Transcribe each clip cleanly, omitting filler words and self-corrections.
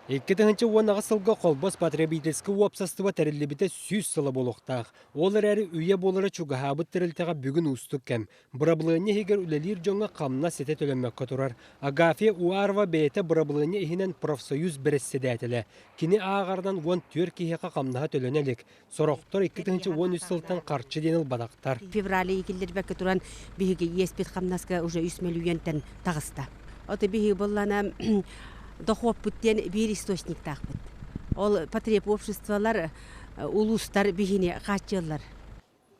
Эккетіңінші он ағысылғы қолбос потребительскі уапсастыва тәрілібіті сүз сылы болуқтақ. Олар әрі үйе болары чуғахабыт тірілтіға бүгін ұстық кәм. Бұраблығыне егер үлелер жоңа қамна сете төлемекке тұрар. Агафия Уарва бәйті бұраблығыне ехінен профсоюз бірісседе әтілі. Кені ағардан он төр кейеқа қамнаға төленелік. Сорақтар эккетіңінші 13 сылтан қарчы деніл бадақтар. Феврале екілдер бәкі тұран бігі еспет қамнаска уже 3 миллионтен тағыста. Оты бігі боллана дохоп бүттен бір источник тақпыт. Ол потреб обществолар, улустар бігіне қачылар.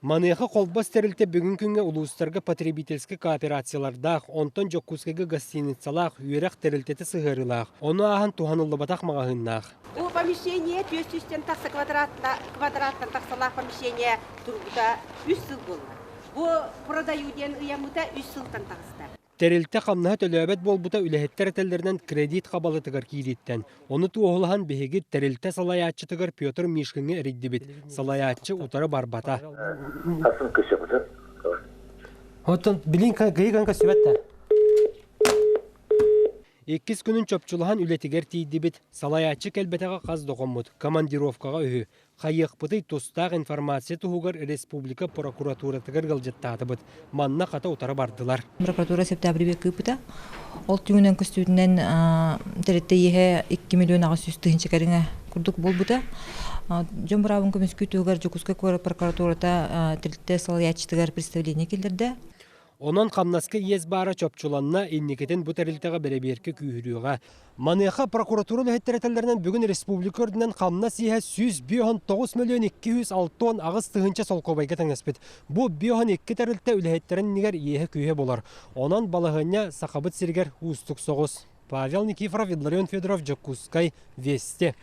Манеха қолбас тәрілті бүгін күнге улустарға потребительскі кооперациялардақ, онтон жоккускегі гостиницалақ, үйерек тәрілтеті сығырылақ. Оны ағын туғанылы батақ мағағыннақ. У помещение 200 тақсы квадраттан тақсалақ помещение тұрғыда 3 сыл болды. Бұл продаюден ұямыда 3 сылтан тақсыдар. Тәрілті қамнаға төлөбет болбута үләхеттер әтелдерінен кредит қабалытығыр кейдеттен. Оны туғылған бігігі тәрілті салаятчытығыр Петр Мишкінге әрейді бет. Салаятчы ұтары барбата. Асын көші бұды. Оттын білін ғайғанға сөбәтті. 2 күнін чөпчулыған үлетігер тейді бет. Салаятчы кәлбетіға қаз доғымыд. Командировкаға үйі. Қайық бұтай тұстақ информация тұғығыр республика прокуратуратығыр ғылжеттаты бұд. Манна қата ұтары бардылар. Прокуратура септабрі бек көпіті. Ол түйінен көстүйінен тәретті ехе 2 миллион ағыз үстігінші кәріңе күрдік бол бұда. Жон бұрабын көміз күйтігір жүкізгі прокуратурата тәретті салаятчытығыр представление келдірді. Онан қамнасқы ез бары чөпчуланна инникетін бұ тәрілтіға бәреберкі күйіріуға. Манеха прокуратуралы әттәрәтәлерінен бүгін республика өрдінен қамна сиға 109 миллион 206 ағыз тұғынша сол қобайға тәңеспет. Бұ 2 тәрілті үләйеттерін негер ехе күйе болар. Онан балығыня сақабыт сергер ұстық соғыз. Павел Никифоров, Идларион Федоров, Джокускай, Вести.